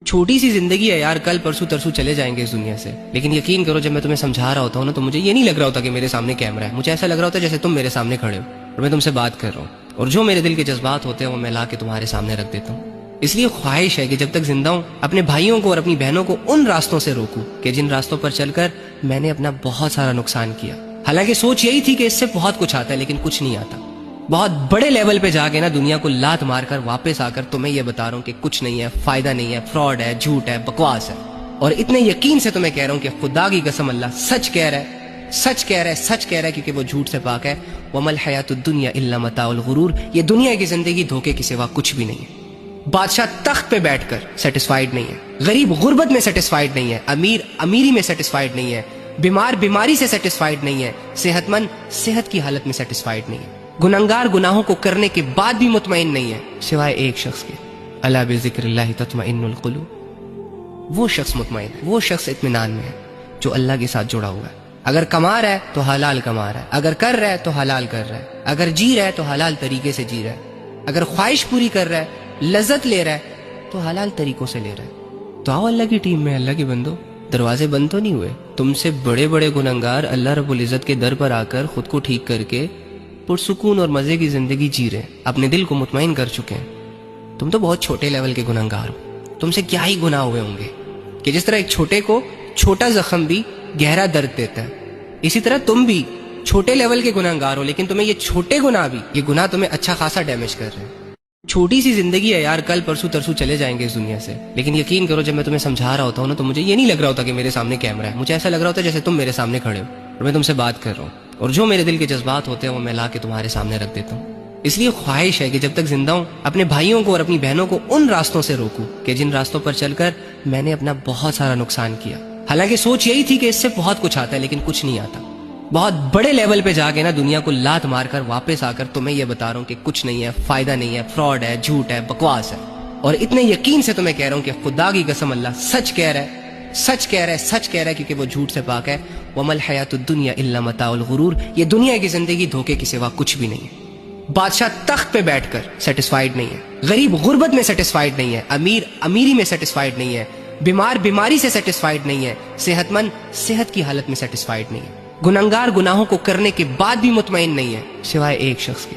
छोटी सी जिंदगी है यार, कल परसों तरसों चले जाएंगे इस दुनिया से। लेकिन यकीन करो, जब मैं तुम्हें समझा रहा होता हूँ ना, तो मुझे ये नहीं लग रहा होता कि मेरे सामने कैमरा है। मुझे ऐसा लग रहा होता है जैसे तुम मेरे सामने खड़े हो और मैं तुमसे बात कर रहा हूँ, और जो मेरे दिल के जज्बात होते हैं वो मैं ला के तुम्हारे सामने रख देता हूँ। इसलिए ख्वाहिश है कि जब तक जिंदा हूँ अपने भाइयों को और अपनी बहनों को उन रास्तों से रोकूं कि जिन रास्तों पर चलकर मैंने अपना बहुत सारा नुकसान किया। हालांकि सोच यही थी कि इससे बहुत कुछ आता है, लेकिन कुछ नहीं आता। बहुत बड़े लेवल पे जाके ना दुनिया को लात मारकर वापस आकर तुम्हें ये बता रहा हूँ कि कुछ नहीं है, फायदा नहीं है, फ्रॉड है, झूठ है, बकवास है। और इतने यकीन से तुम्हें कह रहा हूँ कि खुदा की कसम अल्लाह सच कह रहा है, सच कह रहा है, सच कह रहा है, क्योंकि वो झूठ से पाक है। वमल हयातुद दुनिया इल्ला मताउल गुरूर, ये दुनिया की जिंदगी धोखे के सिवा कुछ भी नहीं है। बादशाह तख्त पे बैठकर सेटिस्फाइड नहीं है, गरीब गुर्बत में सेटिस्फाइड नहीं है, अमीर अमीरी में सेटिस्फाइड नहीं है, बीमार बीमारी से सेटिस्फाइड नहीं है, सेहतमंद सेहत की हालत में सेटिस्फाइड नहीं है, गुनहगार गुनाहों को करने के बाद भी मुतमईन नहीं है, सिवाय एक शख्स के, अला बिज़िक्रिल्लाहि तत्मइन्नुल क़ुलूब। वो शख्स मुतमईन है, वो शख्स इत्मीनान में है जो अल्लाह के साथ जुड़ा हुआ है। अगर कमा रहा है तो हलाल कमा रहा है, अगर कर रहा है तो हलाल कर रहा है, अगर जी रहा है तो हलाल तरीके से जी रहा है, अगर ख्वाहिश पूरी कर रहा है, लज्जत ले रहा है तो हलाल तरीकों से ले रहा है। तो आओ अल्लाह की टीम में। अल्लाह के बंदो, दरवाजे बंद तो नहीं हुए। तुमसे बड़े बड़े गुनहगार अल्लाह रब्बुल इज्जत के दर पर आकर खुद को ठीक करके पुरसुकून और मजे की जिंदगी जी रहे हैं, अपने दिल को मुतमईन कर चुके हैं। तुम तो बहुत छोटे लेवल के गुनहगार हो। तुमसे क्या ही गुनाह हुए होंगे कि जिस तरह एक छोटे को छोटा जख्म भी गहरा दर्द देता है, इसी तरह तुम भी छोटे लेवल के गुनहगार हो, लेकिन तुम्हें ये छोटे गुनाह भी, ये गुनाह तुम्हें अच्छा खासा डैमेज कर रहे हैं। छोटी सी जिंदगी है यार, कल परसों तरसों चले जाएंगे इस दुनिया से। लेकिन यकीन करो, जब मैं तुम्हें समझा रहा होता हूँ ना, तो मुझे ये नहीं लग रहा होता कि मेरे सामने कैमरा है। मुझे ऐसा लग रहा होता है जैसे तुम मेरे सामने खड़े हो और मैं तुमसे बात कर रहा हूँ, और जो मेरे दिल के जज्बात होते हैं वो मैं ला के तुम्हारे सामने रख देता हूँ। इसलिए ख्वाहिश है कि जब तक जिंदा हूँ अपने भाइयों को और अपनी बहनों को उन रास्तों से रोकूं कि जिन रास्तों पर चलकर मैंने अपना बहुत सारा नुकसान किया। हालांकि सोच यही थी कि इससे बहुत कुछ आता है, लेकिन कुछ नहीं आता। बहुत बड़े लेवल पे जाके ना दुनिया को लात मारकर वापस आकर तुम्हें यह बता रहा हूँ कि कुछ नहीं है, फायदा नहीं है, फ्रॉड है, झूठ है, बकवास है। और इतने यकीन से तुम्हें कह रहा हूँ कि खुदा की कसम अल्लाह सच कह रहा है, सच कह रहा है, सच कह रहा है, क्योंकि वो झूठ से पाक है। वमल हयातुद दुनिया इल्ला मताउल गुरूर, ये दुनिया की जिंदगी धोखे के सिवा कुछ भी नहीं है। बादशाह तख्त पे बैठकर सेटिस्फाइड नहीं है, गरीब गुर्बत में सेटिस्फाइड नहीं है, अमीर अमीरी में सेटिस्फाइड नहीं है, बीमार बीमारी से सेटिस्फाइड नहीं है, सेहतमंद सेहत की हालत में सेटिस्फाइड नहीं है, गुनहगार गुनाहों को करने के बाद भी मुतमईन नहीं है, सिवाय एक शख्स के,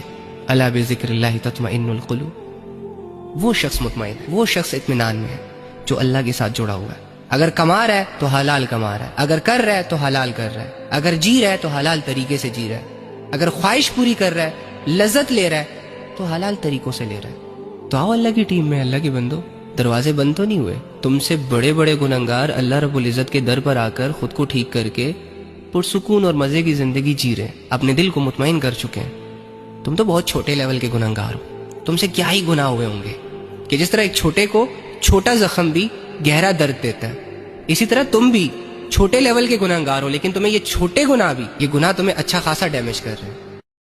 अला बिज़िक्रिल्लाहि तत्मइन्नुल क़ुलूब। वो शख्स मुतमईन है, वो शख्स इत्मीनान में है जो अल्लाह के साथ जुड़ा हुआ है। अगर कमा रहा है तो हलाल कमा रहा है, अगर कर रहा है तो हलाल कर रहा है, अगर जी रहा है तो हलाल तरीके से जी रहा है, अगर ख्वाहिश पूरी कर रहा है, लज्जत ले रहा है तो हलाल तरीकों से ले रहा है। तो आओ अल्लाह की टीम में। अल्लाह के बंदो, दरवाजे बंद तो नहीं हुए। तुमसे बड़े बड़े गुनहगार अल्लाह रब्बुल इज्जत के दर पर आकर खुद को ठीक करके पुरसुकून और मजे की जिंदगी जी रहे हैं, अपने दिल को मुतमईन कर चुके हैं। तुम तो बहुत छोटे लेवल के गुनहगार हो। तुमसे क्या ही गुनाह हुए होंगे कि जिस तरह एक छोटे को छोटा जख्म भी गहरा दर्द देता है, इसी तरह तुम भी छोटे लेवल के गुनहगार हो, लेकिन तुम्हें ये छोटे गुनाह भी, ये गुनाह तुम्हें अच्छा खासा डैमेज कर रहे हैं।